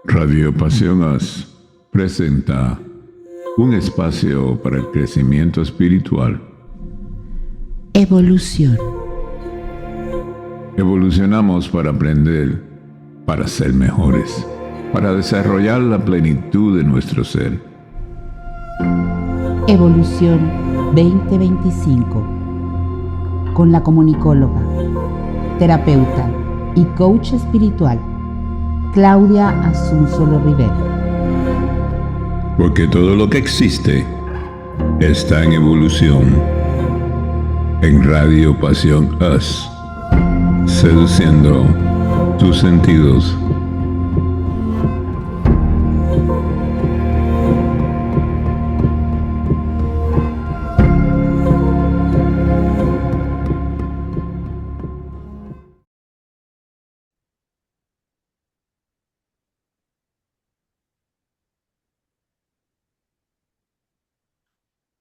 Radio Pasión As presenta un espacio para el crecimiento espiritual. Evolución. Evolucionamos para aprender, para ser mejores, para desarrollar la plenitud de nuestro ser. Evolución 2025. Con la comunicóloga, terapeuta y coach espiritual, Claudia Asunzolo Rivera. Porque todo lo que existe está en evolución. En Radio Pasión Us, seduciendo tus sentidos.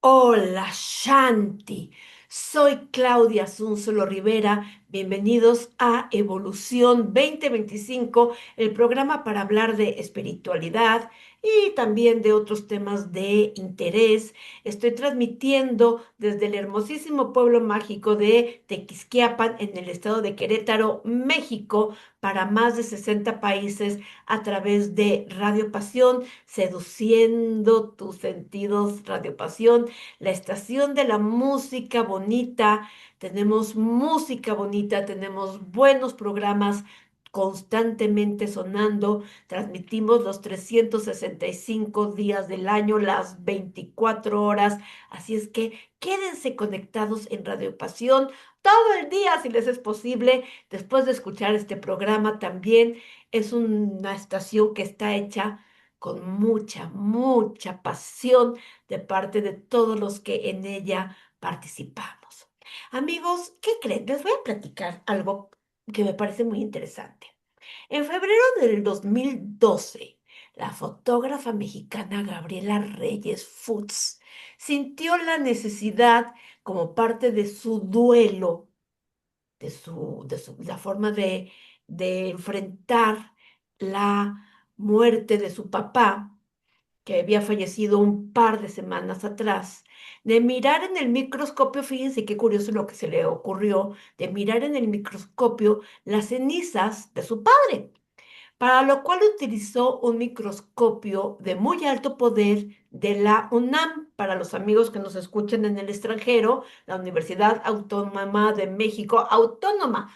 Hola Shanti, soy Claudia Asunzolo Rivera. Bienvenidos a Evolución 2025, el programa para hablar de espiritualidad y también de otros temas de interés. Estoy transmitiendo desde el hermosísimo pueblo mágico de Tequisquiapan en el estado de Querétaro, México, para más de 60 países a través de Radio Pasión, seduciendo tus sentidos, Radio Pasión, la estación de la música bonita. Tenemos música bonita, tenemos buenos programas constantemente sonando. Transmitimos los 365 días del año, las 24 horas. Así es que quédense conectados en Radio Pasión todo el día, si les es posible, después de escuchar este programa. También es una estación que está hecha con mucha, mucha pasión de parte de todos los que en ella participamos. Amigos, ¿qué creen? Les voy a platicar algo que me parece muy interesante. En febrero del 2012, la fotógrafa mexicana Gabriela Reyes Foots sintió la necesidad, como parte de su duelo, la forma de enfrentar la muerte de su papá, que había fallecido un par de semanas atrás, de mirar en el microscopio. Fíjense qué curioso lo que se le ocurrió, de mirar en el microscopio las cenizas de su padre, para lo cual utilizó un microscopio de muy alto poder de la UNAM. Para los amigos que nos escuchan en el extranjero, la Universidad Autónoma de México,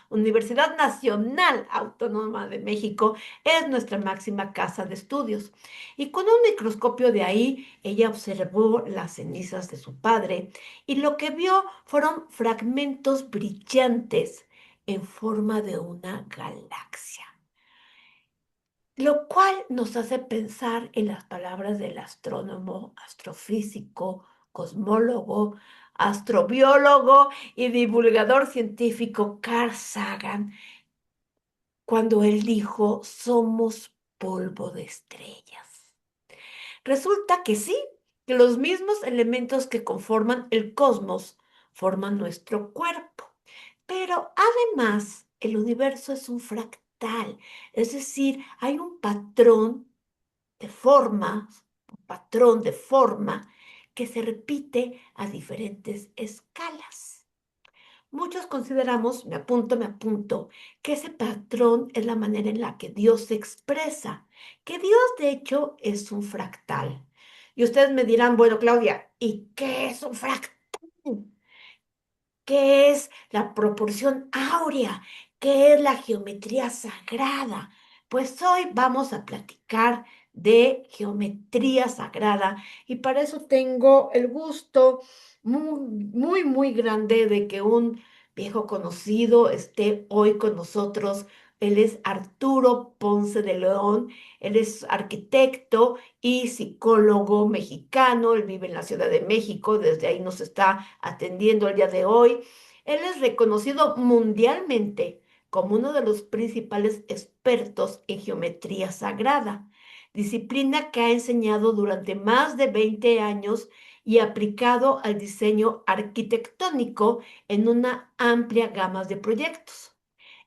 Universidad Nacional Autónoma de México, es nuestra máxima casa de estudios. Y con un microscopio de ahí, ella observó las cenizas de su padre y lo que vio fueron fragmentos brillantes en forma de una galaxia. Lo cual nos hace pensar en las palabras del astrónomo, astrofísico, cosmólogo, astrobiólogo y divulgador científico Carl Sagan, cuando él dijo: somos polvo de estrellas. Resulta que sí, que los mismos elementos que conforman el cosmos forman nuestro cuerpo. Pero además, el universo es un fractal, es decir, hay un patrón de formas, un patrón de forma que se repite a diferentes escalas. Muchos consideramos, me apunto, que ese patrón es la manera en la que Dios se expresa, que Dios de hecho es un fractal. Y ustedes me dirán: bueno, Claudia, ¿y qué es un fractal? ¿Qué es la proporción áurea? ¿Qué es la geometría sagrada? Pues hoy vamos a platicar de geometría sagrada, y para eso tengo el gusto muy grande de que un viejo conocido esté hoy con nosotros. Él es Arturo Ponce de León. Él es arquitecto y psicólogo mexicano. Él vive en la Ciudad de México, desde ahí nos está atendiendo el día de hoy. Él es reconocido mundialmente como uno de los principales expertos en geometría sagrada, disciplina que ha enseñado durante más de 20 años y aplicado al diseño arquitectónico en una amplia gama de proyectos.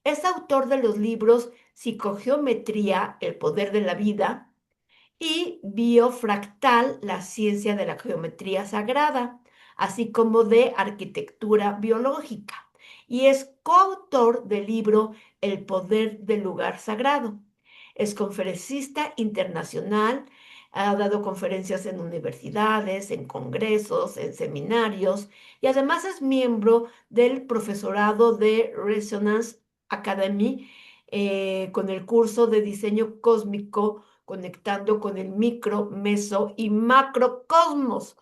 Es autor de los libros Psicogeometría, el poder de la vida, y Biofractal, la ciencia de la geometría sagrada, así como de arquitectura biológica. Y es coautor del libro El poder del lugar sagrado. Es conferencista internacional, ha dado conferencias en universidades, en congresos, en seminarios, y además es miembro del profesorado de Resonance Academy, con el curso de diseño cósmico conectando con el micro, meso y macrocosmos.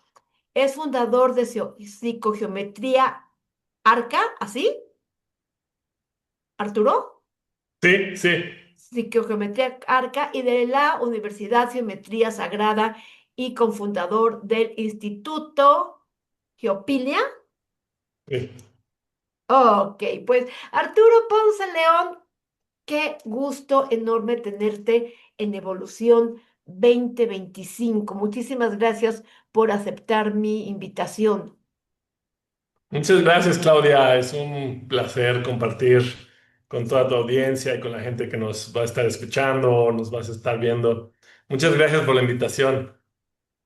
Es fundador de psicogeometría Arca, ¿así? ¿Arturo? Sí, sí. Psicogeometría Arca y de la Universidad Geometría Sagrada y cofundador del Instituto Geopilia. Sí. Ok, pues Arturo Ponce León, qué gusto enorme tenerte en Evolución 2025. Muchísimas gracias por aceptar mi invitación. Muchas gracias, Claudia. Es un placer compartir con toda tu audiencia y con la gente que nos va a estar escuchando o nos vas a estar viendo. Muchas gracias por la invitación.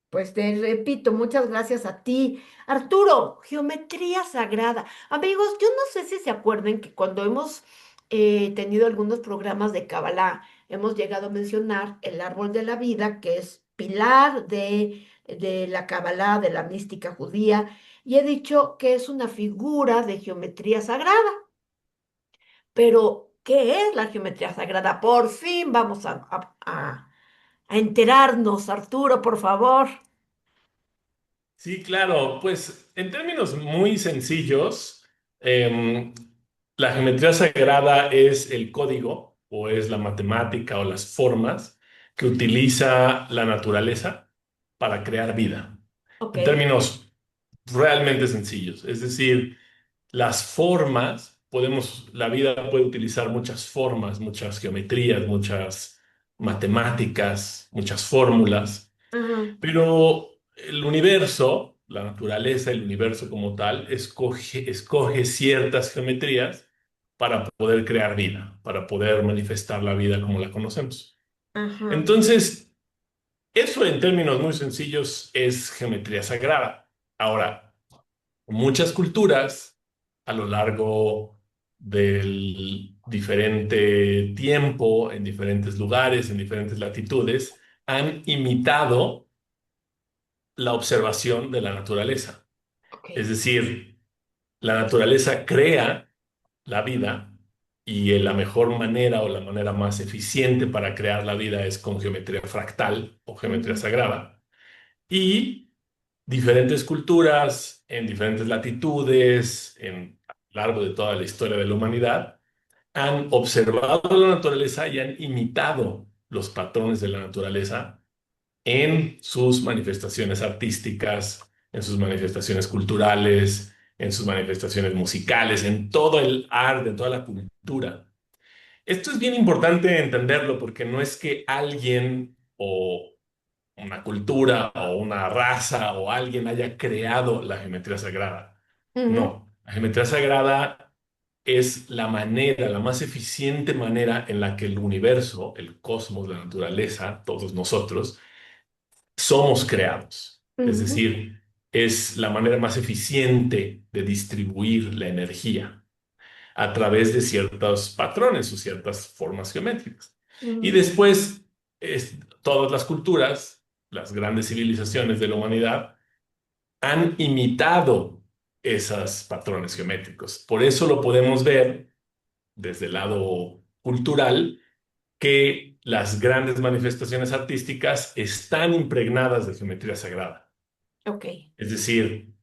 Pues te repito, muchas gracias a ti. Arturo, geometría sagrada. Amigos, yo no sé si se acuerden que cuando hemos tenido algunos programas de Kabbalah, hemos llegado a mencionar el árbol de la vida, que es pilar de la Kabbalah, de la mística judía, y he dicho que es una figura de geometría sagrada. Pero, ¿qué es la geometría sagrada? Por fin vamos a enterarnos, Arturo, por favor. Sí, claro. Pues en términos muy sencillos, em, la geometría sagrada es el código o es la matemática o las formas que utiliza la naturaleza para crear vida. Ok. En términos realmente sencillos. Es decir, las formas, la vida puede utilizar muchas formas, muchas geometrías, muchas matemáticas, muchas fórmulas, Ajá, pero el universo, la naturaleza, el universo como tal, escoge ciertas geometrías para poder crear vida, para poder manifestar la vida como la conocemos. ajá. Entonces, eso en términos muy sencillos es geometría sagrada. Ahora, muchas culturas a lo largo del diferente tiempo, en diferentes lugares, en diferentes latitudes, han imitado la observación de la naturaleza. Ok. Es decir, la naturaleza crea la vida y la mejor manera o la manera más eficiente para crear la vida es con geometría fractal o geometría Ujú, sagrada. Y diferentes culturas en diferentes latitudes, a lo largo de toda la historia de la humanidad, han observado la naturaleza y han imitado los patrones de la naturaleza en sus manifestaciones artísticas, en sus manifestaciones culturales, en sus manifestaciones musicales, en todo el arte, en toda la cultura. Esto es bien importante entenderlo porque no es que alguien o una cultura o una raza o alguien haya creado la geometría sagrada. ujú, No, la geometría sagrada es la manera, la más eficiente manera en la que el universo, el cosmos, la naturaleza, todos nosotros, somos creados. Es ujú, decir, es la manera más eficiente de distribuir la energía a través de ciertos patrones o ciertas formas geométricas. Y ujú. después, todas las culturas, las grandes civilizaciones de la humanidad, han imitado esos patrones geométricos. Por eso lo podemos ver desde el lado cultural, que las grandes manifestaciones artísticas están impregnadas de geometría sagrada. Ok. Es decir,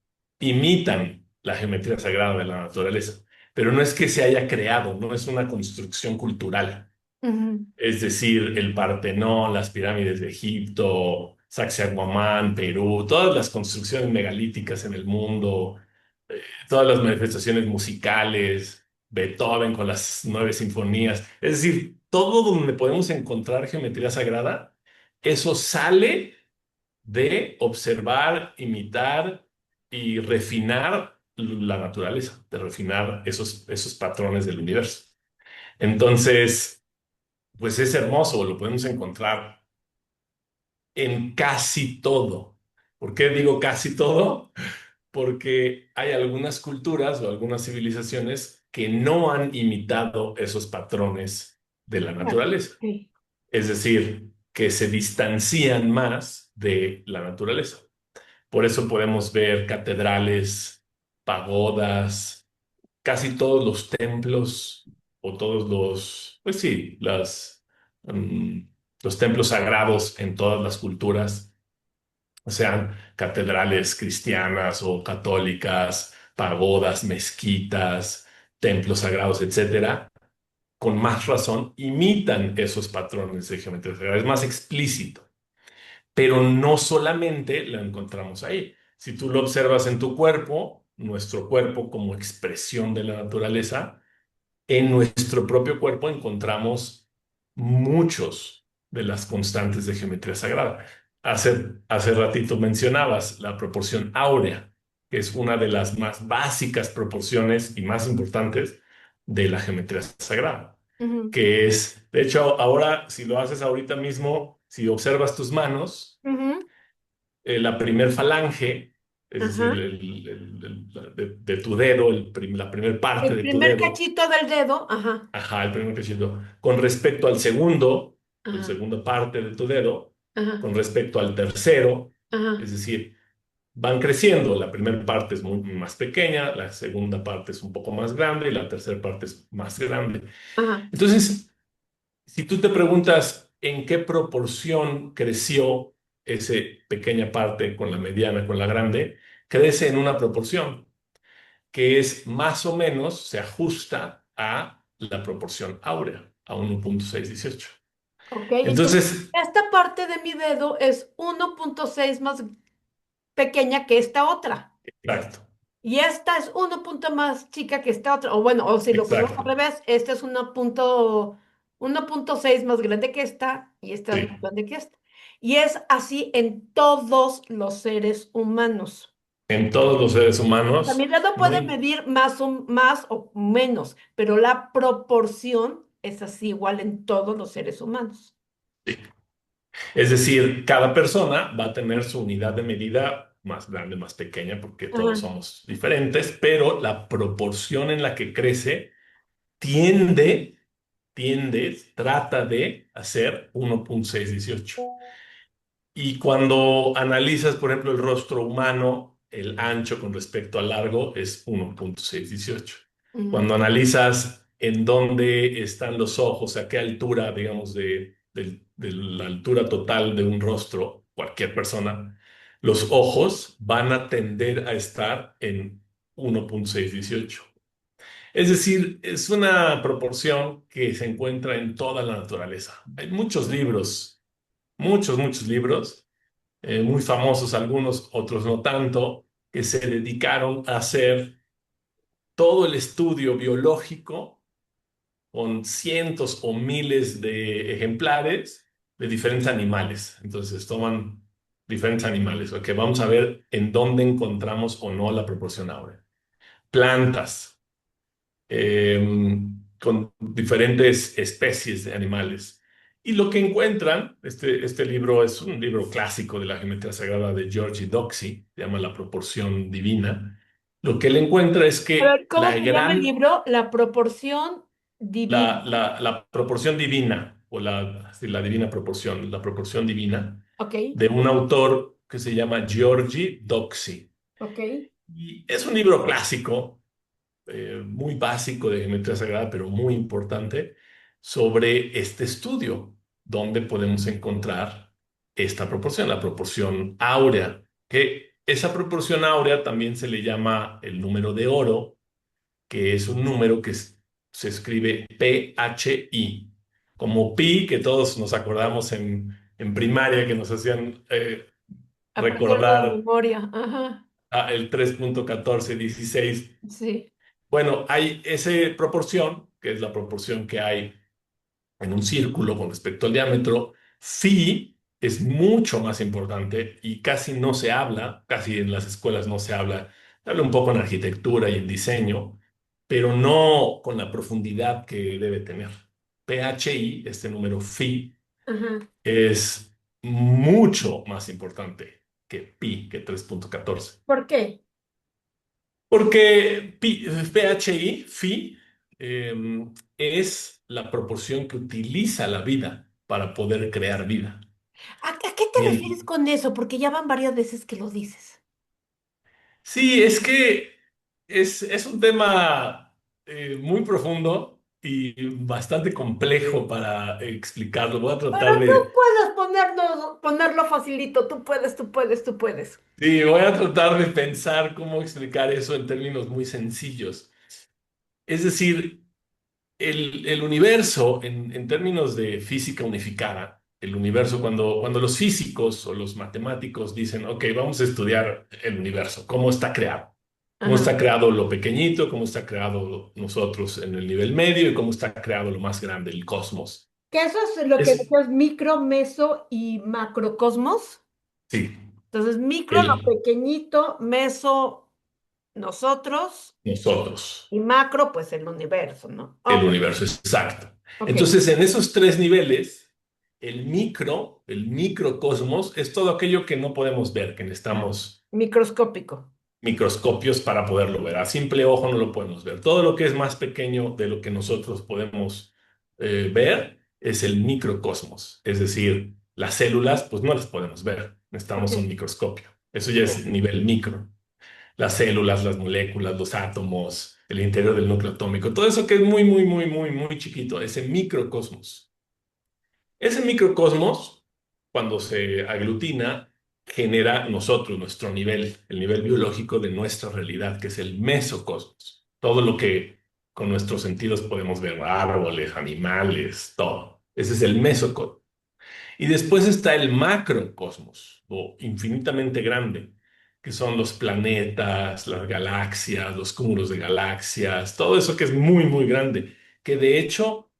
imitan la geometría sagrada de la naturaleza, pero no es que se haya creado, no es una construcción cultural. Ujú, Es decir, el Partenón, las pirámides de Egipto, Sacsayhuamán, Perú, todas las construcciones megalíticas en el mundo, todas las manifestaciones musicales, Beethoven con las 9 sinfonías, es decir, todo donde podemos encontrar geometría sagrada, eso sale de observar, imitar y refinar la naturaleza, de refinar esos patrones del universo. Entonces, pues es hermoso, lo podemos encontrar en casi todo. ¿Por qué digo casi todo? Porque hay algunas culturas o algunas civilizaciones que no han imitado esos patrones de la Claro, naturaleza. sí. Es decir, que se distancian más de la naturaleza. Por eso podemos ver catedrales, pagodas, casi todos los templos o todos los, pues sí, mm, los templos sagrados en todas las culturas, sean catedrales cristianas o católicas, pagodas, mezquitas, templos sagrados, etcétera, con más razón imitan esos patrones de geometría sagrada. Es más explícito, pero no solamente lo encontramos ahí. Si tú lo observas en tu cuerpo, nuestro cuerpo como expresión de la naturaleza, en nuestro propio cuerpo encontramos muchos de las constantes de geometría sagrada. Hace ratito mencionabas la proporción áurea, que es una de las más básicas proporciones y más importantes de la geometría sagrada, Ujú, que es, de hecho, ahora, si lo haces ahorita mismo, si observas tus manos, ujú, la primer falange, es decir, ajá. de tu dedo, la primer parte El de tu primer dedo. cachito del dedo, ajá, Ajá, el primer cachito. Con respecto al segundo, la ajá, segunda parte de tu dedo, ajá, con respecto al tercero, ajá, es decir, van creciendo. La primera parte es muy, más pequeña, la segunda parte es un poco más grande y la tercera parte es más grande. ajá. Entonces, si tú te preguntas en qué proporción creció esa pequeña parte con la mediana, con la grande, crece en una proporción que es más o menos, se ajusta a la proporción áurea, a 1,618. Ok, entonces Entonces, esta parte de mi dedo es 1,6 más pequeña que esta otra. exacto, Y esta es 1 punto más chica que esta otra. O bueno, o si lo ponemos al exacto, revés, esta es 1,6 más grande que esta y esta es más sí. grande que esta. Y es así en todos los seres humanos. En todos los seres O sea, mi humanos, dedo no puede hay- medir más o menos, pero la proporción es así igual en todos los seres humanos. es decir, cada persona va a tener su unidad de medida más grande, más pequeña, porque todos Ajá. somos diferentes, pero la proporción en la que crece tiende, trata de hacer 1,618. Y cuando analizas, por ejemplo, el rostro humano, el ancho con respecto al largo es 1,618. Ujú. Cuando analizas en dónde están los ojos, a qué altura, digamos, de la altura total de un rostro, cualquier persona, los ojos van a tender a estar en 1,618. Es decir, es una proporción que se encuentra en toda la naturaleza. Hay muchos libros, muchos libros muy famosos algunos, otros no tanto, que se dedicaron a hacer todo el estudio biológico con cientos o miles de ejemplares de diferentes animales. Entonces toman diferentes animales, ok, vamos a ver en dónde encontramos o no la proporción áurea. Plantas, con diferentes especies de animales. Y lo que encuentran, este libro es un libro clásico de la geometría sagrada de Georgi Doxy, se llama La proporción divina. Lo que él encuentra es A que ver, ¿cómo se llama el libro? La proporción divina. la proporción divina, o sí, la divina proporción, la proporción divina, Ok, de un autor que se llama Georgi Doxy. ok. Y es un libro clásico, muy básico de geometría sagrada, pero muy importante, sobre este estudio, donde podemos encontrar esta proporción, la proporción áurea, que esa proporción áurea también se le llama el número de oro, que es un número que se escribe PHI, como pi, que todos nos acordamos en primaria, que nos hacían Aprenderlo de recordar memoria. Ajá, el 3,1416. sí. Bueno, hay esa proporción, que es la proporción que hay en un círculo con respecto al diámetro. Phi es mucho más importante y casi no se habla, casi en las escuelas no se habla. Se habla un poco en arquitectura y en diseño, pero no con la profundidad que debe tener. PHI, este número phi, Ajá. es mucho más importante que pi, que 3.14. ¿Por qué? Porque PHI, phi, es la proporción que utiliza la vida para poder crear vida. ¿A qué te refieres Mien- con eso? Porque ya van varias veces que lo dices. Sí, es que es un tema muy profundo y bastante complejo para explicarlo. Voy a Pero tratar tú de, puedes ponerlo facilito. Tú puedes, tú puedes, tú puedes. sí, voy a tratar de pensar cómo explicar eso en términos muy sencillos. Es decir, el universo, en términos de física unificada, el universo, cuando los físicos o los matemáticos dicen, ok, vamos a estudiar el universo, cómo está creado. Cómo Ajá. está creado lo pequeñito, cómo está creado nosotros en el nivel medio y cómo está creado lo más grande, el cosmos. Que eso es lo que Es, decías, micro, meso y macrocosmos. sí, Entonces, micro, lo el pequeñito, meso, nosotros, nosotros. y macro, pues el universo, ¿no? El Ok, universo, exacto. ok. Entonces, en esos tres niveles, el microcosmos, es todo aquello que no podemos ver, que Ah, necesitamos microscópico. microscopios para poderlo ver. A simple ojo no lo podemos ver. Todo lo que es más pequeño de lo que nosotros podemos ver es el microcosmos. Es decir, las células, pues no las podemos ver. Ok, Necesitamos un microscopio. Eso ya es ok. nivel micro. Las células, las moléculas, los átomos, el interior del núcleo atómico, todo eso que es muy, muy, muy, muy, muy chiquito, ese microcosmos. Ese microcosmos, cuando se aglutina, genera nosotros, nuestro nivel, el nivel biológico de nuestra realidad, que es el mesocosmos. Todo lo que con nuestros sentidos podemos ver, árboles, animales, todo. Ese es el mesocosmos. Y después está el macrocosmos, o infinitamente grande, que son los planetas, las galaxias, los cúmulos de galaxias, todo eso que es muy, muy grande, que de hecho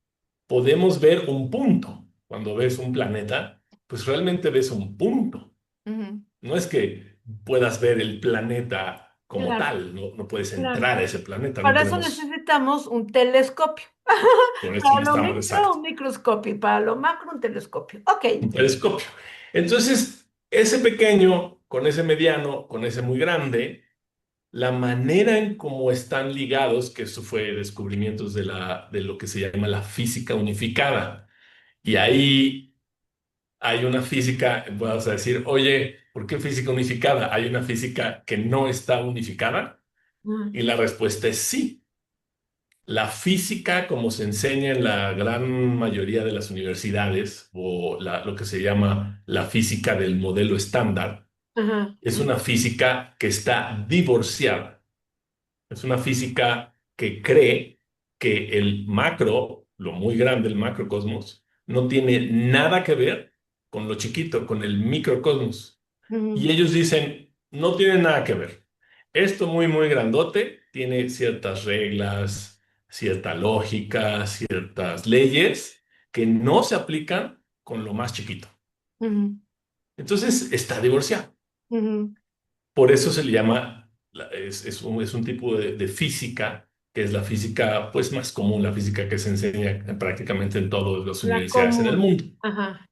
podemos ver un punto. Cuando ves un planeta, pues realmente ves un punto. Ujú. No es que puedas ver el planeta como Claro, tal, no, no puedes claro. entrar a ese planeta, no Para eso podemos, necesitamos un telescopio. por eso Para lo necesitamos micro, exacto. un microscopio. Y para lo macro, un telescopio. Ok. Un telescopio. Entonces, ese pequeño con ese mediano, con ese muy grande, la manera en cómo están ligados, que eso fue descubrimientos de lo que se llama la física unificada. Y ahí hay una física, vas a decir, oye, ¿por qué física unificada? ¿Hay una física que no está unificada? Mm. Y la respuesta es sí. La física, como se enseña en la gran mayoría de las universidades, o lo que se llama la física del modelo estándar, Ajá. es una física que está divorciada. Es una física que cree que el macro, lo muy grande, el macrocosmos, no tiene nada que ver con lo chiquito, con el microcosmos. Y Ujú. ellos dicen, no tiene nada que ver. Esto muy, muy grandote tiene ciertas reglas, cierta lógica, ciertas leyes que no se aplican con lo más chiquito. Ujú. Entonces está divorciado. Ujú. Por eso se le llama, es un tipo de física, que es la física pues más común, la física que se enseña prácticamente en todas las La universidades en el común. mundo, Ajá.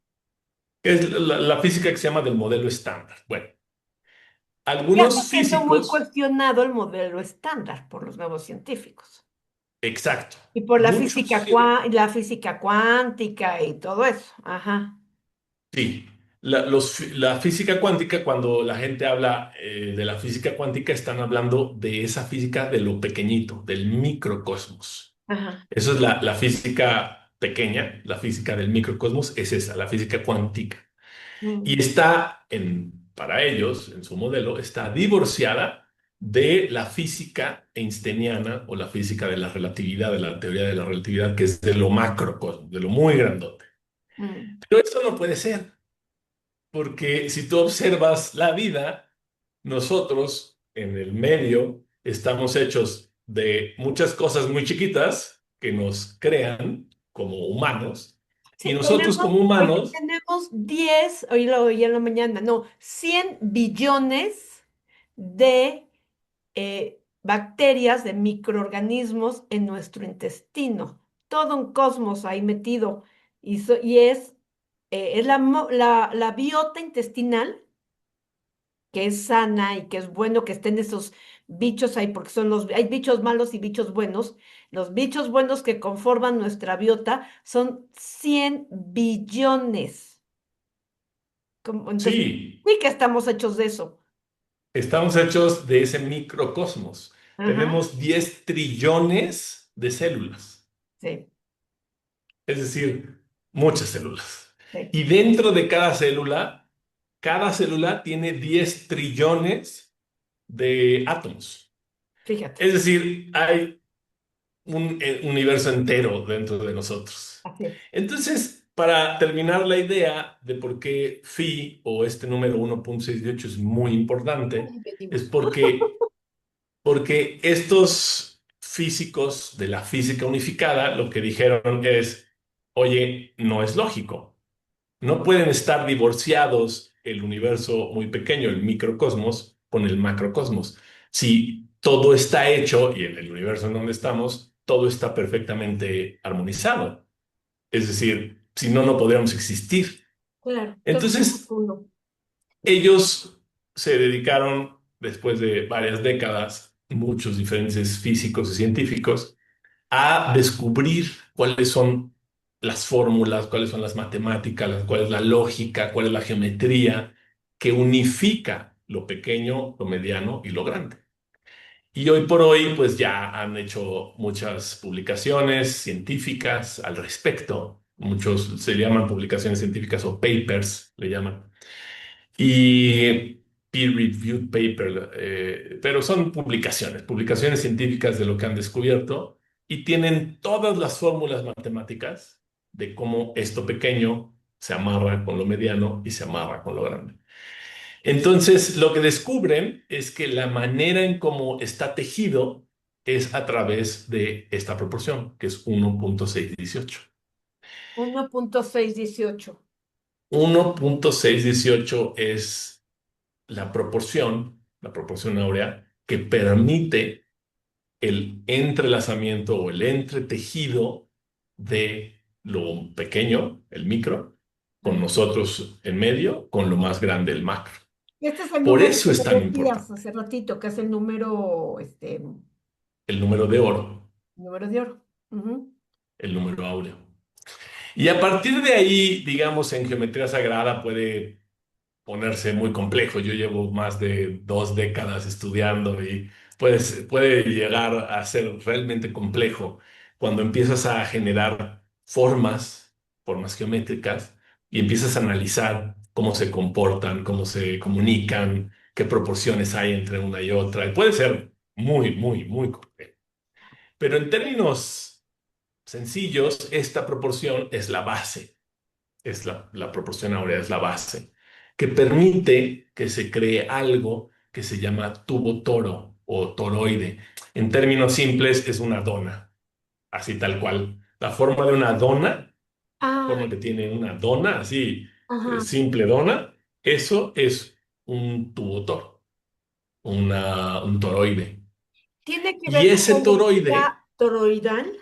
que es la física que se llama del modelo estándar. Bueno, Ya está algunos siendo muy físicos, cuestionado el modelo estándar por los nuevos científicos exacto, y por muchos, la física cuántica y todo eso. Ajá. sí, la física cuántica, cuando la gente habla de la física cuántica, están hablando de esa física de lo pequeñito, del microcosmos. Ajá. Eso es la física pequeña, la física del microcosmos, es esa, la física cuántica. Mm. Y está para ellos, en su modelo, está divorciada de la física einsteiniana o la física de la relatividad, de la teoría de la relatividad, que es de lo macrocosmos, de lo muy grandote. Mm. Pero esto no puede ser, porque si tú observas la vida, nosotros en el medio estamos hechos de muchas cosas muy chiquitas que nos crean como humanos, y Sí, nosotros como humanos, tenemos 10 hoy lo oí en la mañana, no, 100 billones de bacterias, de microorganismos en nuestro intestino. todo un cosmos ahí metido. Y es la biota intestinal que es sana y que es bueno que estén esos bichos ahí, porque hay bichos malos y bichos buenos. Los bichos buenos que conforman nuestra biota son 100 billones. Entonces, Sí, sí que estamos hechos de eso. estamos hechos de ese microcosmos. Ajá, Tenemos 10 trillones de células, sí, es decir, muchas células. sí, Y dentro de cada célula tiene 10 trillones de átomos. fíjate, Es decir, hay un universo entero dentro de nosotros. así es. Entonces, para terminar la idea de por qué phi o este número 1.68 es muy importante, Ay, es venimos. porque estos físicos de la física unificada lo que dijeron es, oye, no es lógico. No pueden estar divorciados el universo muy pequeño, el microcosmos, con el macrocosmos. Si todo está hecho y en el universo en donde estamos, todo está perfectamente armonizado. Es decir, si no, no podríamos existir. Claro, todos somos Entonces, uno. ellos se dedicaron, después de varias décadas, muchos diferentes físicos y científicos, a descubrir cuáles son las fórmulas, cuáles son las matemáticas, cuál es la lógica, cuál es la geometría que unifica lo pequeño, lo mediano y lo grande. Y hoy por hoy, pues ya han hecho muchas publicaciones científicas al respecto. Muchos se llaman publicaciones científicas o papers, le llaman. Y peer-reviewed paper, pero son publicaciones científicas de lo que han descubierto y tienen todas las fórmulas matemáticas de cómo esto pequeño se amarra con lo mediano y se amarra con lo grande. Entonces, lo que descubren es que la manera en cómo está tejido es a través de esta proporción, que es 1.618. 1.618. 1.618 es la proporción áurea, que permite el entrelazamiento o el entretejido de lo pequeño, el micro, con Ajá. nosotros en medio, con lo más grande, el macro. Este es el Por número eso que es me tan decías importante hace ratito, que es el número, el número de oro, número de oro. Ujú. el número áureo. Y a partir de ahí, digamos, en geometría sagrada puede ponerse muy complejo. Yo llevo más de 2 décadas estudiando y puede llegar a ser realmente complejo cuando empiezas a generar formas geométricas, y empiezas a analizar cómo se comportan, cómo se comunican, qué proporciones hay entre una y otra. Y puede ser muy, muy, muy complejo. Pero en términos sencillos, esta proporción es la base, es la proporción áurea, es la base, que permite que se cree algo que se llama tubo toro o toroide. En términos simples, es una dona, así tal cual. La forma de una dona, la Ah, forma que tiene una dona, así, ajá. simple dona, eso es un tubo toro, un toroide. Tiene que Y ver con ese la energía toroide, toroidal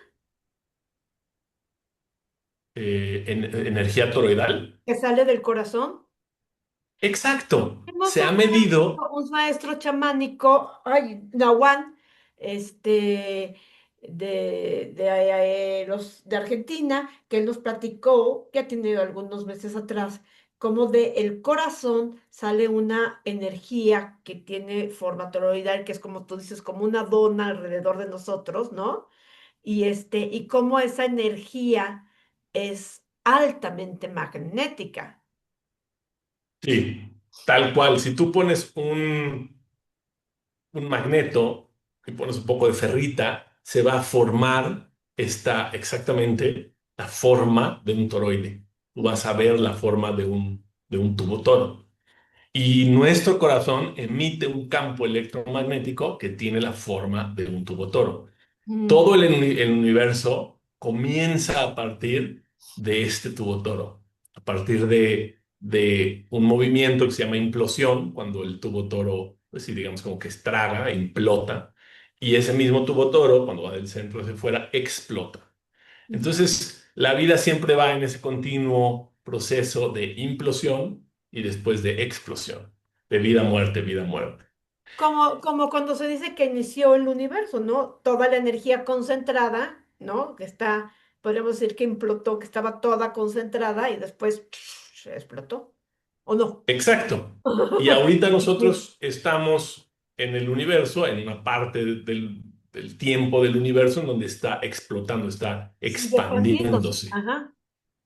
energía toroidal, que sale del corazón. exacto, Tenemos se ha medido. un maestro chamánico, ay, Nahuán, este, de Argentina, que él nos platicó, que ha tenido algunos meses atrás, como de el corazón sale una energía que tiene forma toroidal, que es como tú dices, como una dona alrededor de nosotros, ¿no? Y cómo esa energía es altamente magnética. Sí, tal cual. Si tú pones un magneto y pones un poco de ferrita, se va a formar exactamente la forma de un toroide. Tú vas a ver la forma de un tubo toro. Y nuestro corazón emite un campo electromagnético que tiene la forma de un tubo toro. Mm, Todo el universo comienza a partir de este tubo toro, a partir de un movimiento que se llama implosión, cuando el tubo toro, pues sí, digamos como que estraga, implota, y ese mismo tubo toro, cuando va del centro hacia afuera, explota. Entonces, la vida siempre va en ese continuo proceso de implosión y después de explosión, de vida, muerte, vida, muerte. Como cuando se dice que inició el universo, ¿no? Toda la energía concentrada, ¿no? Que está, podríamos decir que implotó, que estaba toda concentrada y después se explotó. ¿O no? Exacto. Y ahorita Sí. nosotros estamos en el universo, en una parte del tiempo del universo en donde está explotando, está Sí, expandiéndose. expandiéndose. Ajá.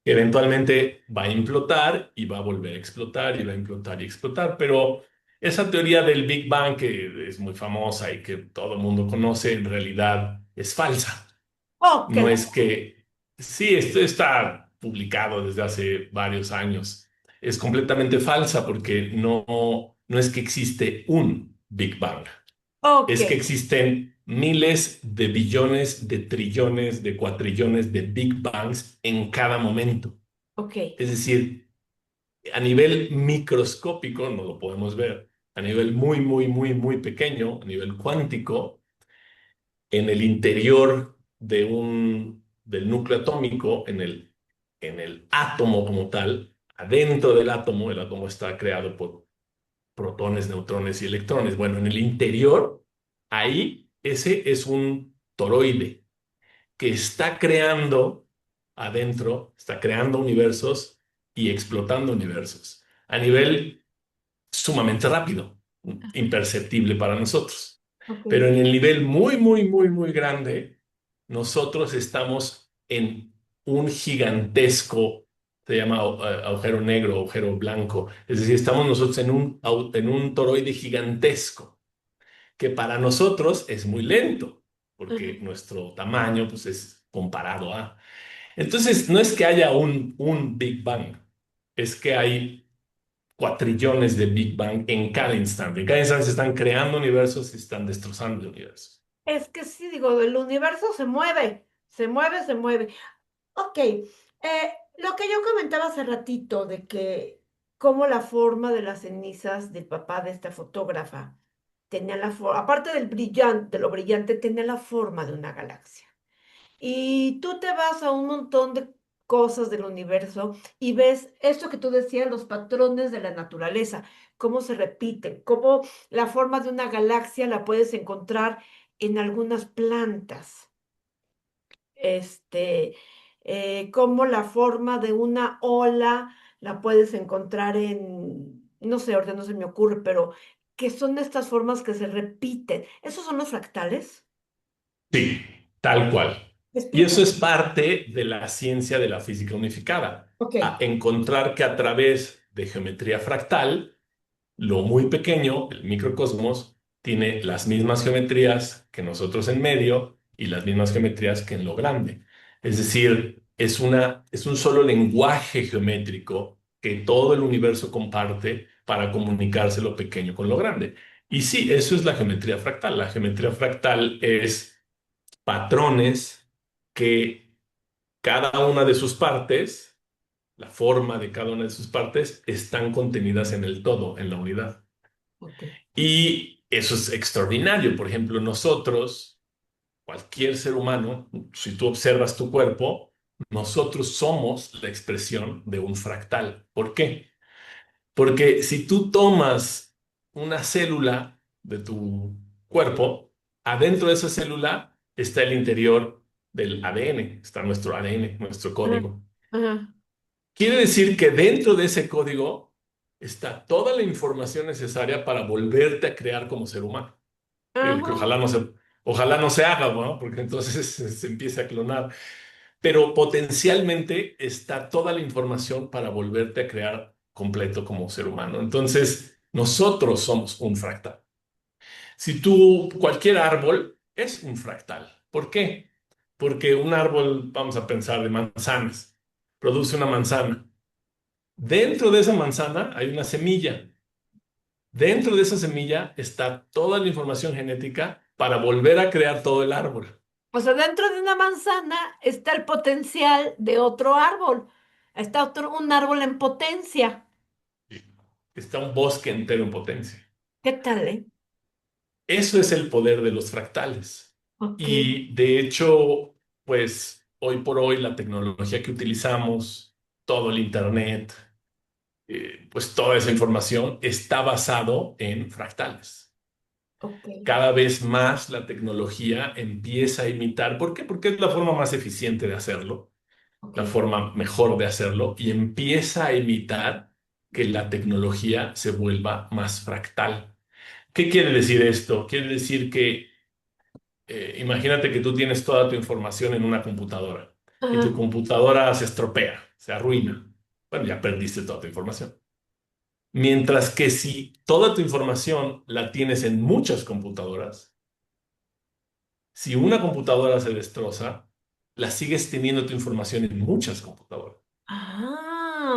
Eventualmente va a implotar y va a volver a explotar y va a implotar y explotar, pero esa teoría del Big Bang que es muy famosa y que todo el mundo conoce, en realidad es falsa. Oh, que No la... es que, sí, esto está publicado desde hace varios años. Es completamente falsa porque no es que existe un Big Bang, Ok, es que existen miles de billones, de trillones, de cuatrillones de Big Bangs en cada momento. ok. Es decir, a nivel microscópico no lo podemos ver, a nivel muy, muy, muy, muy pequeño, a nivel cuántico, en el interior del núcleo atómico, en el átomo como tal, adentro del átomo, el átomo está creado por protones, neutrones y electrones. Bueno, en el interior, ahí, ese es un toroide que está creando adentro, está creando universos y explotando universos a nivel sumamente rápido, imperceptible para nosotros. Ok. Pero en el nivel muy, muy, muy, muy grande, nosotros estamos en un gigantesco, se llama agujero negro, agujero blanco. Es decir, estamos nosotros en un toroide gigantesco, que para nosotros es muy lento, porque Ajá. nuestro tamaño pues, es comparado a. Entonces, no es que haya un Big Bang, es que hay cuatrillones de Big Bang en cada instante. En cada instante se están creando universos y están destrozando universos. Es que sí, digo, el universo se mueve, se mueve, se mueve. Ok, lo que yo comentaba hace ratito de que cómo la forma de las cenizas del papá de esta fotógrafa tenía la forma, aparte del brillante, de lo brillante, tenía la forma de una galaxia. Y tú te vas a un montón de cosas del universo y ves esto que tú decías, los patrones de la naturaleza, cómo se repiten, cómo la forma de una galaxia la puedes encontrar en algunas plantas, este, cómo la forma de una ola la puedes encontrar en, no sé, ahorita no se me ocurre, pero que son estas formas que se repiten. ¿Esos son los fractales? Sí, tal cual. Y eso es Explícame. parte de la ciencia de la física unificada, Ok. a encontrar que a través de geometría fractal, lo muy pequeño, el microcosmos, tiene las mismas geometrías que nosotros en medio y las mismas geometrías que en lo grande. Es decir, es un solo lenguaje geométrico que todo el universo comparte para comunicarse lo pequeño con lo grande. Y sí, eso es la geometría fractal. La geometría fractal es patrones que cada una de sus partes, la forma de cada una de sus partes, están contenidas en el todo, en la unidad. Ok. Y eso es extraordinario. Por ejemplo, nosotros, cualquier ser humano, si tú observas tu cuerpo, nosotros somos la expresión de un fractal. ¿Por qué? Porque si tú tomas una célula de tu cuerpo, adentro de esa célula está el interior del ADN, está nuestro ADN, nuestro Ajá, código. ajá, Quiere decir que dentro de ese código está toda la información necesaria para volverte a crear como ser humano. Digo, que ajá. ojalá no se haga, ¿no? Porque entonces se empiece a clonar. Pero potencialmente está toda la información para volverte a crear completo como ser humano. Entonces, nosotros somos un fractal. Si cualquier árbol es un fractal. ¿Por qué? Porque un árbol, vamos a pensar de manzanas, produce una manzana. Dentro de esa manzana hay una semilla. Dentro de esa semilla está toda la información genética para volver a crear todo el árbol. O sea, dentro de una manzana está el potencial de otro árbol. Está un árbol en potencia. Está un bosque entero en potencia. ¿Qué tal, Eso es el poder de los fractales. Ok. Y de hecho, pues hoy por hoy la tecnología que utilizamos, todo el Internet, pues toda esa información está basado en fractales. Ok, Cada vez más la tecnología empieza a imitar. ¿Por qué? Porque es la forma más eficiente de hacerlo, ok. la forma mejor de hacerlo, y empieza a imitar que la tecnología se vuelva más fractal. ¿Qué quiere decir esto? Quiere decir que imagínate que tú tienes toda tu información en una computadora y tu Ajá. computadora se estropea, se arruina. Bueno, ya perdiste toda tu información. Mientras que si toda tu información la tienes en muchas computadoras, si una computadora se destroza, la sigues teniendo tu información en muchas computadoras.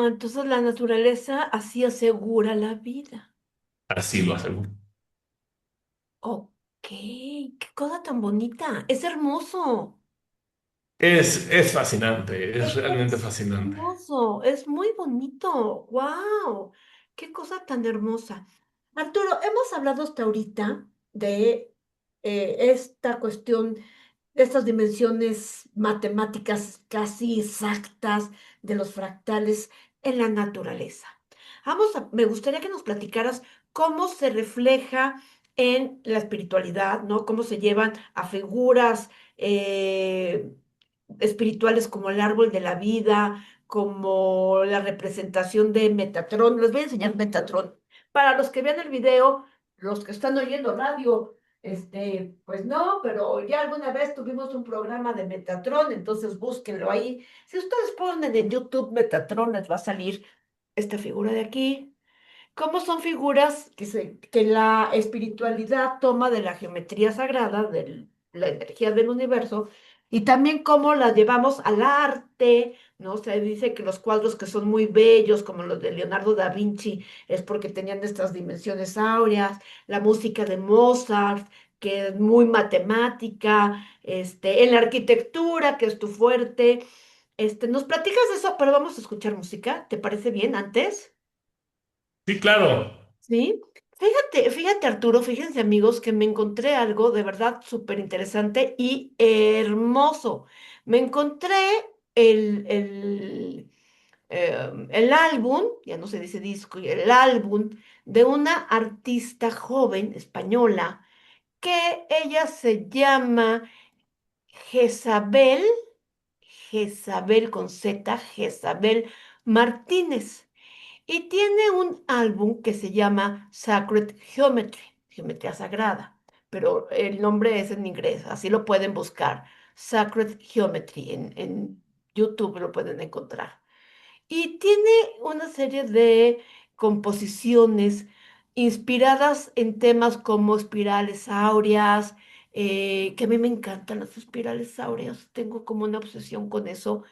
Entonces la naturaleza así asegura la vida. Así lo aseguro. Ok, qué cosa tan bonita. Es hermoso. Es fascinante, es Es realmente fascinante. hermoso, es muy bonito. ¡Wow! ¡Qué cosa tan hermosa! Arturo, hemos hablado hasta ahorita de esta cuestión, de estas dimensiones matemáticas casi exactas de los fractales en la naturaleza. Me gustaría que nos platicaras cómo se refleja en la espiritualidad, ¿no? Cómo se llevan a figuras espirituales como el árbol de la vida, como la representación de Metatrón. Les voy a enseñar Metatrón. Para los que vean el video, los que están oyendo radio, pues no, pero ya alguna vez tuvimos un programa de Metatrón, entonces búsquenlo ahí. Si ustedes ponen en YouTube Metatrón, les va a salir esta figura de aquí. ¿Cómo son figuras que la espiritualidad toma de la geometría sagrada, de la energía del universo, y también cómo las llevamos al arte, ¿no? Se dice que los cuadros que son muy bellos, como los de Leonardo da Vinci, es porque tenían estas dimensiones áureas, la música de Mozart, que es muy matemática, en la arquitectura, que es tu fuerte. ¿Nos platicas de eso? Pero vamos a escuchar música, ¿te parece bien antes? Sí, claro. Sí, fíjate Arturo, fíjense amigos que me encontré algo de verdad súper interesante y hermoso. Me encontré el álbum, ya no se dice disco, el álbum de una artista joven española que ella se llama Jezabel, Jezabel con Z, Jezabel Martínez. Y tiene un álbum que se llama Sacred Geometry, Geometría Sagrada, pero el nombre es en inglés, así lo pueden buscar. Sacred Geometry en YouTube lo pueden encontrar. Y tiene una serie de composiciones inspiradas en temas como espirales áureas, que a mí me encantan las espirales áureas, tengo como una obsesión con eso.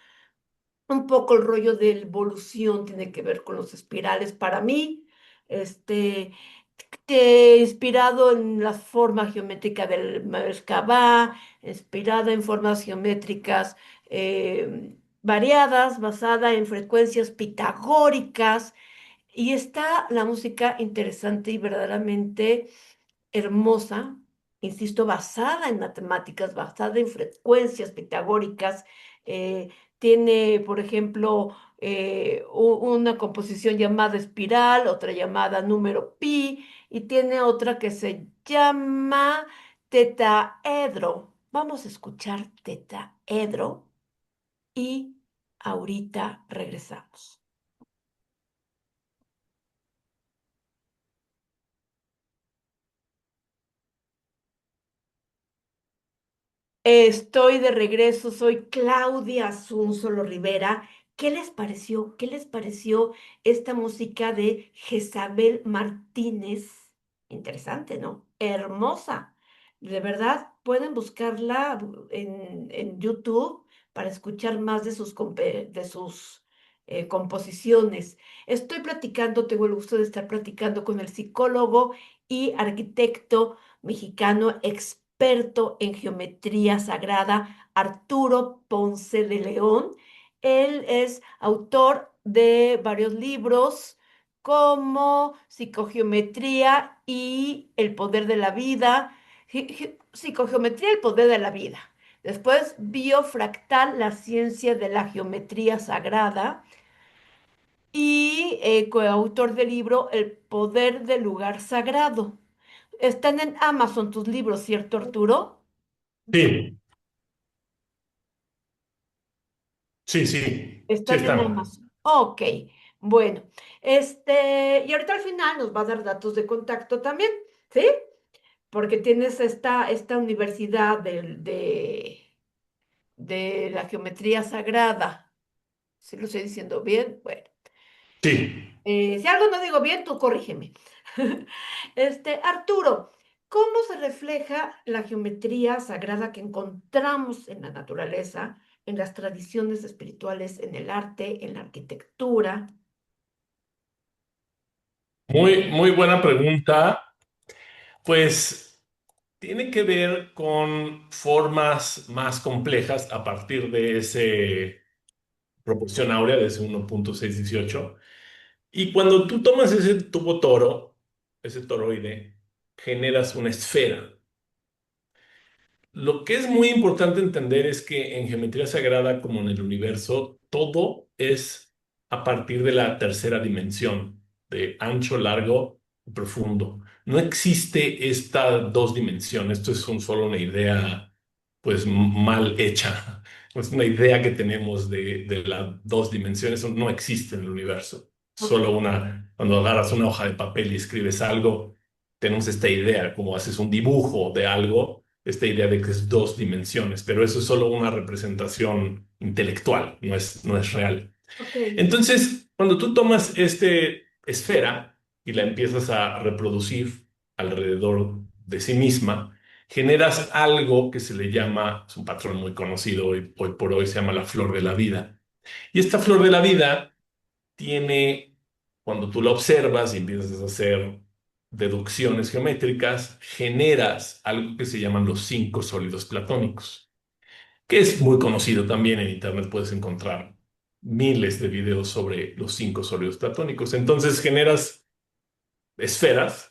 Un poco el rollo de evolución tiene que ver con los espirales para mí, este, inspirado en la forma geométrica del Merkabah, inspirada en formas geométricas variadas, basada en frecuencias pitagóricas, y está la música interesante y verdaderamente hermosa, insisto, basada en matemáticas, basada en frecuencias pitagóricas. eh, Tiene, por ejemplo, una composición llamada espiral, otra llamada número pi, y tiene otra que se llama tetaedro. Vamos a escuchar tetaedro y ahorita regresamos. Estoy de regreso, soy Claudia Asunzolo Rivera. ¿Qué les pareció? ¿Qué les pareció esta música de Jezabel Martínez? Interesante, ¿no? Hermosa. De verdad, pueden buscarla en YouTube para escuchar más de sus composiciones. Estoy platicando, tengo el gusto de estar platicando con el psicólogo y arquitecto mexicano experto en geometría sagrada, Arturo Ponce de León. Él es autor de varios libros como Psicogeometría y el poder de la vida, Psicogeometría y el poder de la vida. Después, Biofractal, la ciencia de la geometría sagrada. Y coautor del libro El poder del lugar sagrado. Están en Amazon tus libros, ¿cierto, Arturo? Sí, sí, sí, sí Están en están. Amazon. Ok, bueno. Y ahorita al final nos va a dar datos de contacto también, ¿sí? Porque tienes esta universidad de la geometría sagrada. ¿Sí lo estoy diciendo bien? Bueno. Sí. Si algo no digo bien, tú corrígeme. Arturo, ¿cómo se refleja la geometría sagrada que encontramos en la naturaleza, en las tradiciones espirituales, en el arte, en la arquitectura? Muy, muy buena pregunta. Pues tiene que ver con formas más complejas a partir de ese proporción áurea, de ese 1.618. Y cuando tú tomas ese tubo toro, ese toroide, generas una esfera. Lo que es muy importante entender es que en geometría sagrada, como en el universo, todo es a partir de la tercera dimensión, de ancho, largo y profundo. No existe esta dos dimensiones. Esto es solo una idea, pues, mal hecha. Es una idea que tenemos de las dos dimensiones. Eso no existe en el universo. Ok, Solo una, cuando agarras una hoja de papel y escribes algo, tenemos esta idea, como haces un dibujo de algo, esta idea de que es dos dimensiones, pero eso es solo una representación intelectual, no es real. ok. Entonces, cuando tú tomas esta esfera y la empiezas a reproducir alrededor de sí misma, generas algo que se le llama, es un patrón muy conocido hoy por hoy, se llama la flor de la vida. Y esta flor de la vida tiene, cuando tú la observas y empiezas a hacer deducciones geométricas, generas algo que se llaman los cinco sólidos platónicos, que es muy conocido también en Internet. Puedes encontrar miles de videos sobre los cinco sólidos platónicos. Entonces generas esferas.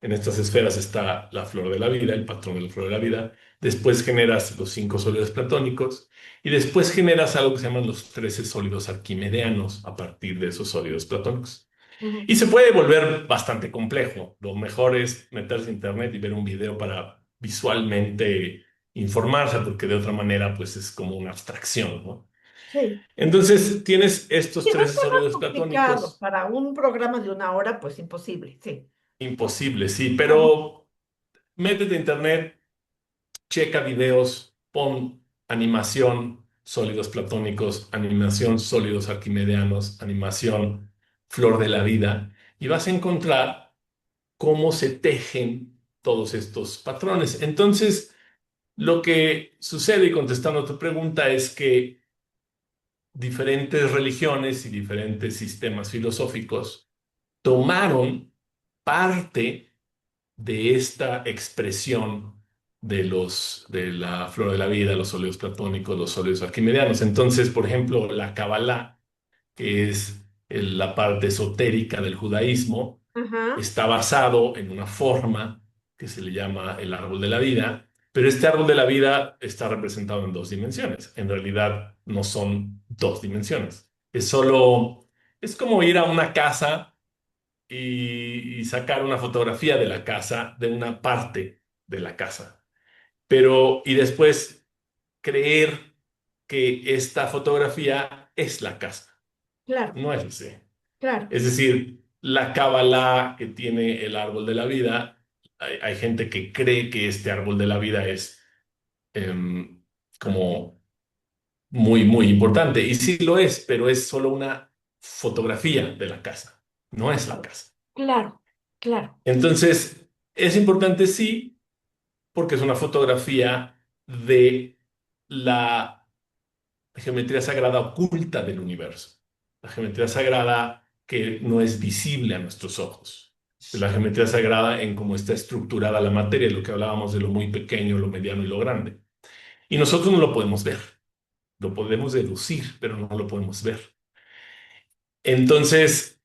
En estas esferas está la flor de la vida, el patrón de la flor de la vida. Después generas los cinco sólidos platónicos y después generas algo que se llaman los 13 sólidos arquimedianos a partir de esos sólidos platónicos. Ujú. Y se puede volver bastante complejo. Lo mejor es meterse a internet y ver un video para visualmente informarse, porque de otra manera, pues es como una abstracción, ¿no? Sí. Entonces, tienes estos Sí, va a 13 ser más sólidos complicado. platónicos. Para un programa de una hora, pues imposible, sí. Imposible, sí, Ajá. pero métete a internet, checa videos, pon animación, sólidos platónicos, animación, sólidos arquimedianos, animación, flor de la vida, y vas a encontrar cómo se tejen todos estos patrones. Entonces, lo que sucede, y contestando a tu pregunta, es que diferentes religiones y diferentes sistemas filosóficos tomaron parte de esta expresión de la flor de la vida, los óleos platónicos, los óleos arquimedianos. Entonces, por ejemplo, la Kabbalah, que es la parte esotérica del judaísmo, Ajá. está basado en una forma que se le llama el árbol de la vida, pero este árbol de la vida está representado en dos dimensiones. En realidad no son dos dimensiones. Es como ir a una casa y sacar una fotografía de la casa, de una parte de la casa, y después creer que esta fotografía es la casa. Claro, No es así. claro. Es decir, la cábala que tiene el árbol de la vida, hay gente que cree que este árbol de la vida es em, como muy, muy importante. Y sí lo es, pero es solo una fotografía de la casa, no es la casa. Claro, claro. Entonces, es importante sí, porque es una fotografía de la geometría sagrada oculta del universo, la geometría sagrada que no es visible a nuestros ojos, la geometría sagrada en cómo está estructurada la materia, lo que hablábamos de lo muy pequeño, lo mediano y lo grande. Y nosotros no lo podemos ver, lo podemos deducir, pero no lo podemos ver. Entonces,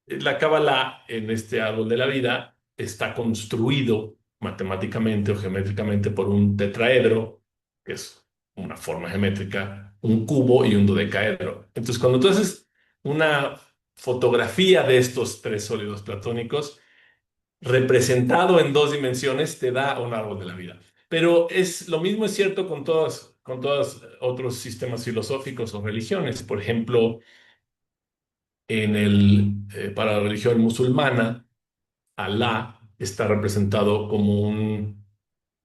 la Cábala en este árbol de la vida está construido matemáticamente o geométricamente por un tetraedro que es una forma geométrica, un cubo y un dodecaedro. Entonces, cuando tú haces una fotografía de estos tres sólidos platónicos, representado en dos dimensiones, te da un árbol de la vida. Pero lo mismo es cierto con todos otros sistemas filosóficos o religiones. Por ejemplo, para la religión musulmana, Alá está representado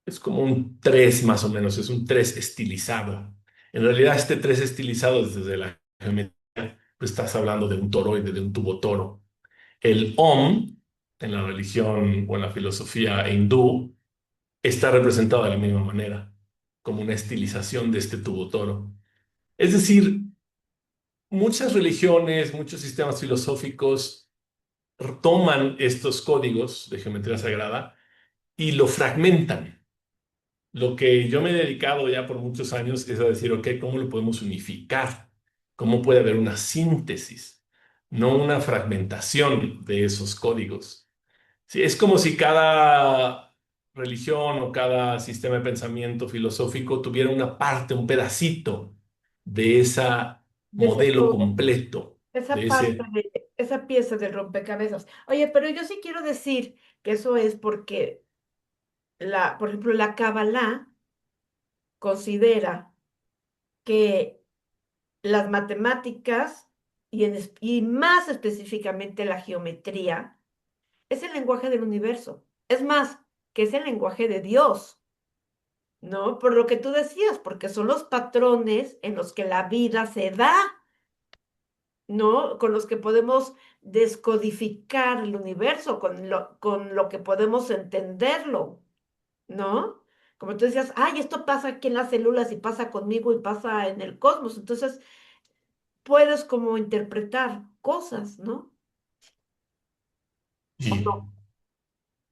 es como un tres más o menos, es un tres estilizado. En realidad, este tres estilizado desde la geometría, pues estás hablando de un toroide, de un tubo toro. El Om, en la religión o en la filosofía hindú, está representado de la misma manera, como una estilización de este tubo toro. Es decir, muchas religiones, muchos sistemas filosóficos toman estos códigos de geometría sagrada y lo fragmentan. Lo que yo me he dedicado ya por muchos años es a decir, ok, ¿cómo lo podemos unificar? ¿Cómo puede haber una síntesis, no una fragmentación de esos códigos? Sí, es como si cada religión o cada sistema de pensamiento filosófico tuviera una parte, un pedacito de ese De ese modelo todo, completo, de esa parte ese... de esa pieza del rompecabezas. Oye, pero yo sí quiero decir que eso es porque por ejemplo, la Kabbalah considera que las matemáticas y más específicamente la geometría es el lenguaje del universo. Es más, que es el lenguaje de Dios, ¿no? Por lo que tú decías, porque son los patrones en los que la vida se da, ¿no? Con los que podemos descodificar el universo, con lo que podemos entenderlo, ¿no? Como tú decías, ay, esto pasa aquí en las células y pasa conmigo y pasa en el cosmos. Entonces, puedes como interpretar cosas, ¿no? ¿O y- no?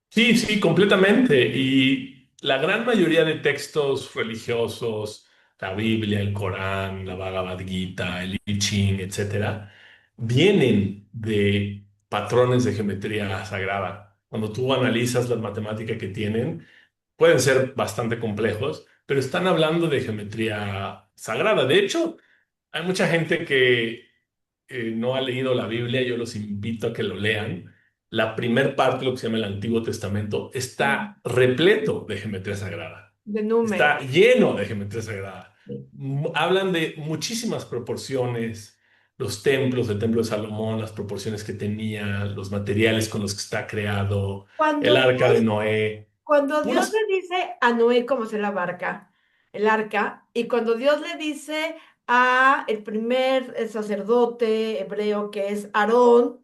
Sí, sí, completamente. Y la gran mayoría de textos religiosos, la Biblia, el Corán, la Bhagavad Gita, el I Ching, etcétera, vienen de patrones de geometría sagrada. Cuando tú analizas las matemáticas que tienen, pueden ser bastante complejos, pero están hablando de geometría sagrada. De hecho, hay mucha gente que no ha leído la Biblia, yo los invito a que lo lean. La primer parte, lo que se llama el Antiguo Testamento, Mm. está repleto de geometría sagrada. De números. Está lleno de geometría sagrada. Sí. Hablan de muchísimas proporciones, los templos, el templo de Salomón, las proporciones que tenía, los materiales con los que está creado, el Cuando arca de Dios, Noé, cuando Dios puras... le dice a Noé cómo se la barca, el arca, y cuando Dios le dice a el primer sacerdote hebreo que es Aarón,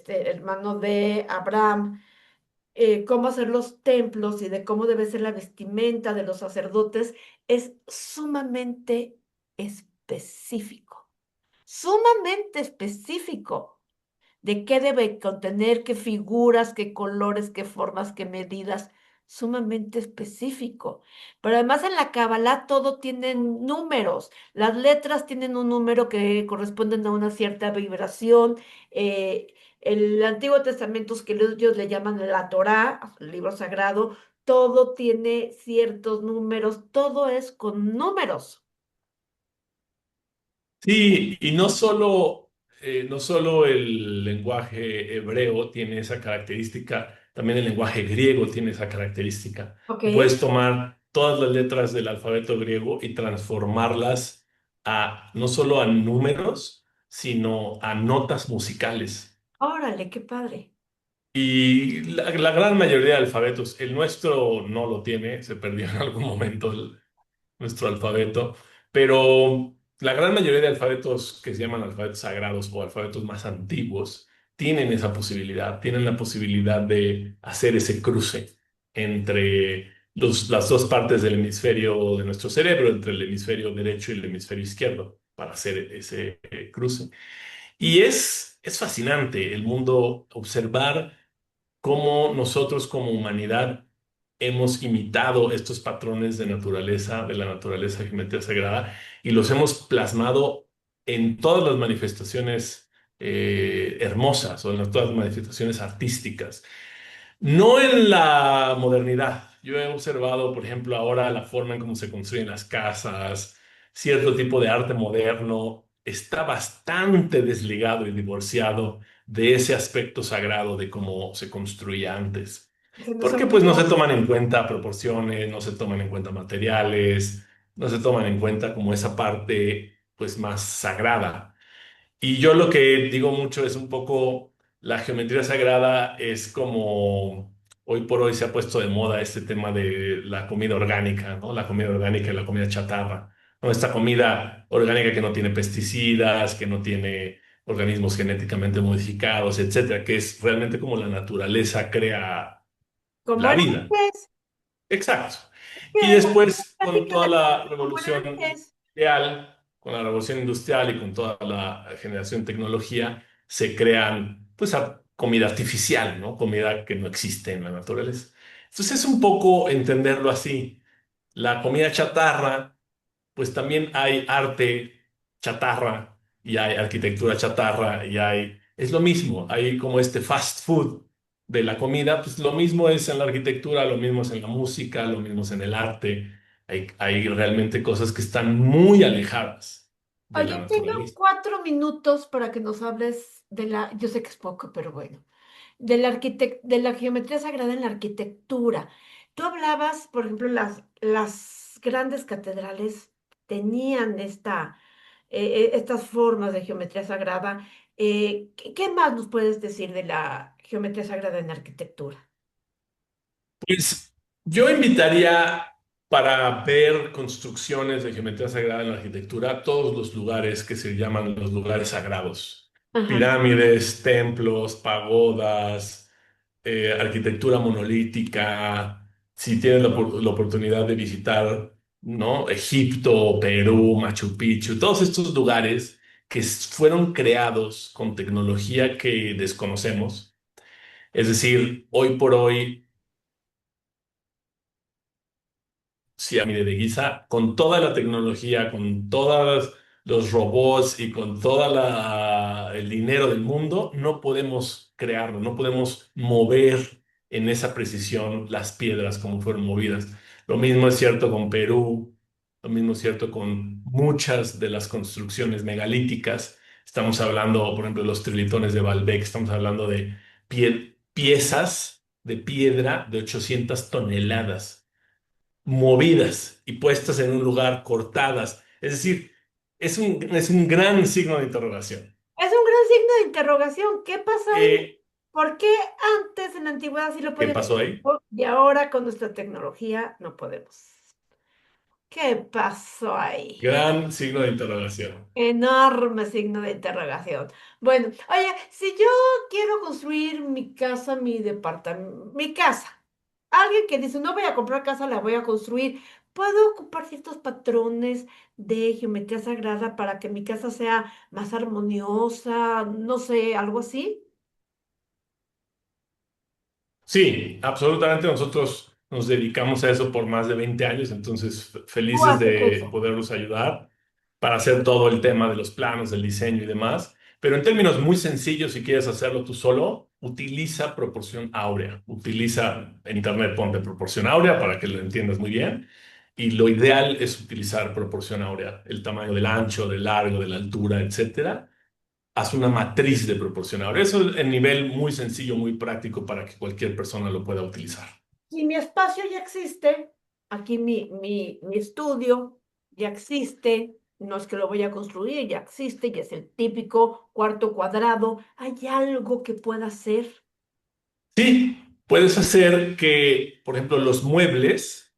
hermano de Abraham, cómo hacer los templos y de cómo debe ser la vestimenta de los sacerdotes, es sumamente específico de qué debe contener, qué figuras, qué colores, qué formas, qué medidas, sumamente específico. Pero además en la Kabbalah todo tiene números. Las letras tienen un número que corresponden a una cierta vibración. El Antiguo Testamento, que ellos le llaman la Torá, el libro sagrado, todo tiene ciertos números, todo es con números. Sí, y no solo el lenguaje hebreo tiene esa característica, también el lenguaje griego tiene esa característica. ¿Ok? Tú puedes tomar todas las letras del alfabeto griego y transformarlas no solo a números, sino a notas musicales. Órale, qué padre. Y la gran mayoría de alfabetos, el nuestro no lo tiene, se perdió en algún momento nuestro alfabeto, pero la gran mayoría de alfabetos que se llaman alfabetos sagrados o alfabetos más antiguos tienen esa posibilidad, tienen la posibilidad de hacer ese cruce entre las dos partes del hemisferio de nuestro cerebro, entre el hemisferio derecho y el hemisferio izquierdo, para hacer ese cruce. Y es fascinante el mundo observar cómo nosotros como humanidad hemos imitado estos patrones de la naturaleza de geometría sagrada, y los hemos plasmado en todas las manifestaciones hermosas o en todas las manifestaciones artísticas. No en la modernidad. Yo he observado, por ejemplo, ahora la forma en cómo se construyen las casas, cierto tipo de arte moderno, está bastante desligado y divorciado de ese aspecto sagrado de cómo se construía antes. Se nos Porque pues no se olvidó. toman en cuenta proporciones, no se toman en cuenta materiales, no se toman en cuenta como esa parte pues más sagrada. Y yo lo que digo mucho es un poco, la geometría sagrada es como hoy por hoy se ha puesto de moda este tema de la comida orgánica, ¿no? La comida orgánica y la comida chatarra, ¿no? Esta comida orgánica que no tiene pesticidas, que no tiene organismos genéticamente modificados, etcétera, que es realmente como la naturaleza crea Como la era vida. antes, Exacto. Y que después, con plática toda la la gente como era revolución antes. industrial, con la revolución industrial y con toda la generación de tecnología, se crean, pues, comida artificial, ¿no? Comida que no existe en la naturaleza. Entonces, es un poco entenderlo así. La comida chatarra pues también hay arte chatarra y hay arquitectura chatarra y hay, es lo mismo, hay como este fast food de la comida, pues lo mismo es en la arquitectura, lo mismo es en la música, lo mismo es en el arte, hay realmente cosas que están muy alejadas de la Oye, tengo naturaleza. 4 minutos para que nos hables de la, yo sé que es poco, pero bueno, de la geometría sagrada en la arquitectura. Tú hablabas, por ejemplo, las grandes catedrales tenían estas formas de geometría sagrada. ¿Qué más nos puedes decir de la geometría sagrada en la arquitectura? Pues yo invitaría para ver construcciones de geometría sagrada en la arquitectura todos los lugares que se llaman los lugares sagrados. Ajá. Pirámides, templos, pagodas, arquitectura monolítica. Si tienes la oportunidad de visitar, ¿no? Egipto, Perú, Machu Picchu, todos estos lugares que fueron creados con tecnología que desconocemos. Es decir, hoy por hoy pirámide de Giza, con toda la tecnología, con todos los robots y con todo el dinero del mundo, no podemos crearlo, no podemos mover en esa precisión las piedras como fueron movidas. Lo mismo es cierto con Perú, lo mismo es cierto con muchas de las construcciones megalíticas. Estamos hablando, por ejemplo, de los trilitones de Baalbek, estamos hablando de piezas de piedra de 800 toneladas movidas y puestas en un lugar, cortadas. Es decir, es un gran signo de interrogación. Es un gran signo de interrogación. ¿Qué pasa ahí? Eh, ¿Por qué antes en la antigüedad sí lo ¿Qué podíamos pasó ahí? y ahora con nuestra tecnología no podemos? ¿Qué pasó ahí? Gran signo de interrogación. Enorme signo de interrogación. Bueno, oye, si yo quiero construir mi casa, mi departamento, mi casa, alguien que dice, no voy a comprar casa, la voy a construir, ¿puedo ocupar ciertos patrones de geometría sagrada para que mi casa sea más armoniosa? No sé, algo así. Sí, absolutamente nosotros nos dedicamos a eso por más de 20 años, entonces ¿Cómo felices haces de eso? poderlos ayudar para hacer todo el tema de los planos, del diseño y demás. Pero en términos muy sencillos, si quieres hacerlo tú solo, utiliza proporción áurea. Utiliza en internet, ponte proporción áurea para que lo entiendas muy bien. Y lo ideal es utilizar proporción áurea, el tamaño del ancho, del largo, de la altura, etcétera. Haz una matriz de proporción áurea. Eso es el nivel muy sencillo, muy práctico para que cualquier persona lo pueda utilizar. Si mi espacio ya existe, aquí mi estudio ya existe, no es que lo voy a construir, ya existe, ya es el típico cuarto cuadrado, ¿hay algo que pueda hacer? Sí, puedes hacer que, por ejemplo, los muebles,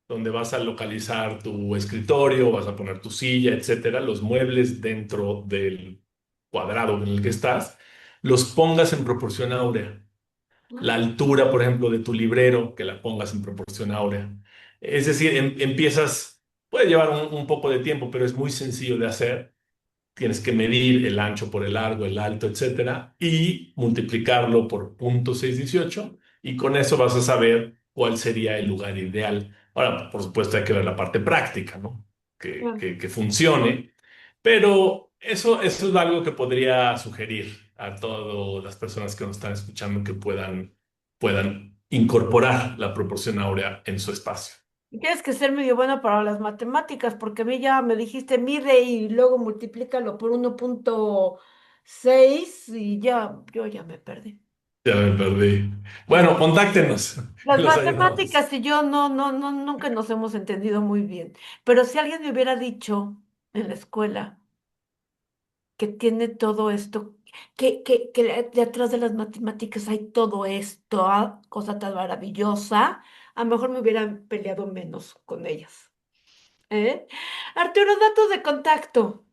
donde vas a localizar tu escritorio, vas a poner tu silla, etcétera, los muebles dentro del cuadrado en el que estás, los pongas en proporción áurea. La Ah, altura, por ejemplo, de tu librero, que la pongas en proporción áurea. Es decir, empiezas, puede llevar un poco de tiempo, pero es muy sencillo de hacer. Tienes que medir el ancho por el largo, el alto, etcétera, y multiplicarlo por 0,618 y con eso vas a saber cuál sería el lugar ideal. Ahora, por supuesto, hay que ver la parte práctica, ¿no? claro. Que funcione, pero eso es algo que podría sugerir a todas las personas que nos están escuchando que puedan incorporar la proporción áurea en su espacio. Y tienes que ser medio bueno para las matemáticas, porque a mí ya me dijiste mide y luego multiplícalo por 1.6 y ya, yo ya me perdí. Ya me perdí. Bueno, contáctenos, Las los ayudamos. matemáticas y yo nunca nos hemos entendido muy bien. Pero si alguien me hubiera dicho en la escuela que tiene todo esto, que detrás de las matemáticas hay todo esto, cosa tan maravillosa, a lo mejor me hubieran peleado menos con ellas. ¿Eh? Arturo, datos de contacto.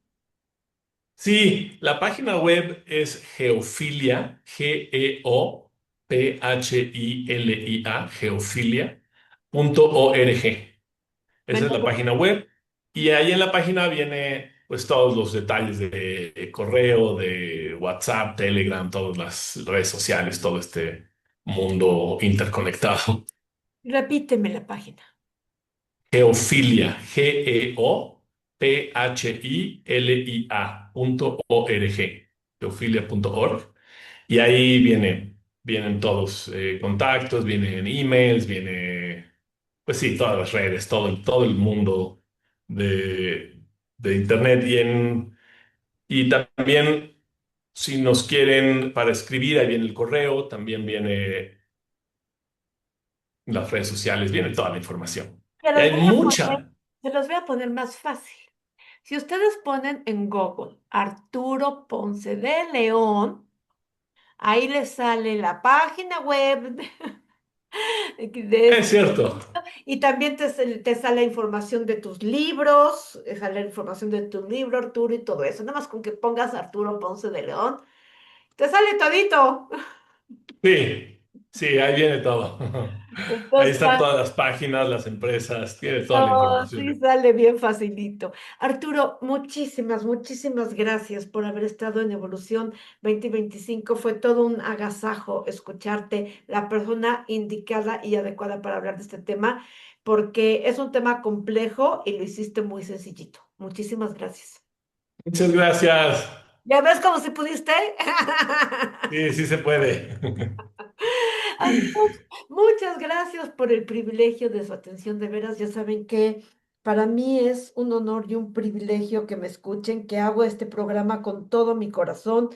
Sí, la página web es Geofilia, Geophilia, geofilia.org. Me Esa es la página web. Y ahí en la página viene pues todos los detalles de correo, de WhatsApp, Telegram, todas las redes sociales, todo este mundo interconectado. Repíteme la página. Geofilia, Geophilia.org, geofilia.org. Y ahí vienen todos contactos, vienen emails, pues sí, todas las redes, todo el mundo de, de Internet. Y también, si nos quieren para escribir, ahí viene el correo, también viene las redes sociales, viene toda la información. Se Y los hay voy a poner, mucha. se los voy a poner más fácil. Si ustedes ponen en Google Arturo Ponce de León, ahí les sale la página web de Es este, cierto. y también te sale información de tus libros, sale la información de tu libro, Arturo, y todo eso. Nada más con que pongas Arturo Ponce de León, te sale todito. Sí, sí, ahí viene todo. Ahí Entonces, están todas las páginas, las empresas, tiene toda la oh, sí, información. sale bien facilito. Arturo, muchísimas gracias por haber estado en Evolución 2025. Fue todo un agasajo escucharte, la persona indicada y adecuada para hablar de este tema, porque es un tema complejo y lo hiciste muy sencillito. Muchísimas gracias. Muchas gracias. ¿Ya ves cómo si pudiste? Sí, sí se puede. Amigos, muchas gracias por el privilegio de su atención. De veras, ya saben que para mí es un honor y un privilegio que me escuchen, que hago este programa con todo mi corazón.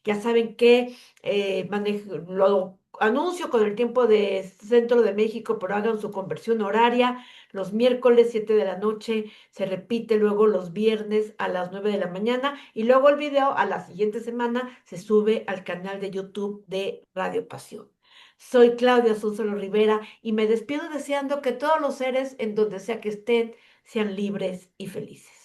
Ya saben que lo anuncio con el tiempo de Centro de México, pero hagan su conversión horaria. Los miércoles 7 de la noche se repite, luego los viernes a las 9 de la mañana y luego el video a la siguiente semana se sube al canal de YouTube de Radio Pasión. Soy Claudia Sonsolo Rivera y me despido deseando que todos los seres, en donde sea que estén, sean libres y felices.